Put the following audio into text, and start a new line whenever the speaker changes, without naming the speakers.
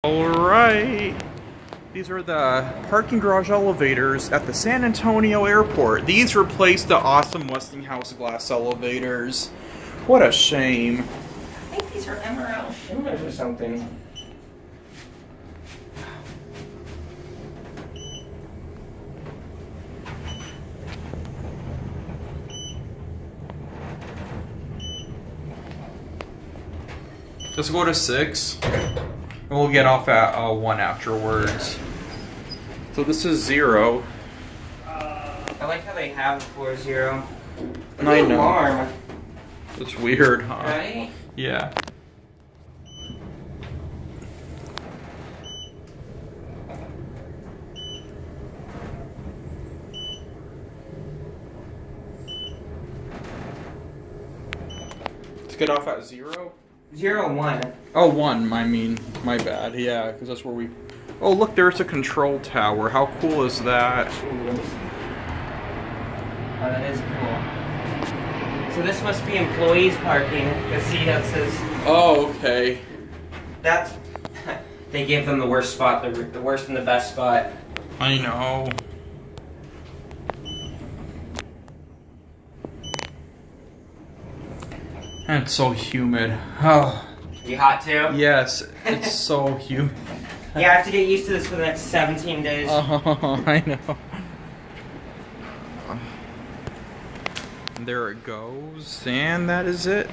Alright, these are the parking garage elevators at the San Antonio airport. These replaced the awesome Westinghouse glass elevators. What a shame.
I think these are MRL Schindlers or something.
Let's go to 6. And we'll get off at 1 afterwards. So this is 0.
I like how they have before 0.
I know.
Alarm.
It's weird, huh?
Right?
Yeah. Let's get off at 0.
0, 1.
Oh, 1, I mean, my bad. Yeah, because that's where we... Oh, look, there's a control tower. How cool is that?
Oh, that is cool. So this must be employees parking. The see that says...
Oh, okay.
That's... They gave them the worst spot, the worst and the best spot.
I know. And it's so humid. Oh.
You hot too?
Yes, it's so humid.
Yeah, I have to get used to this for the next 17 days.
Oh, I know. There it goes, and that is it.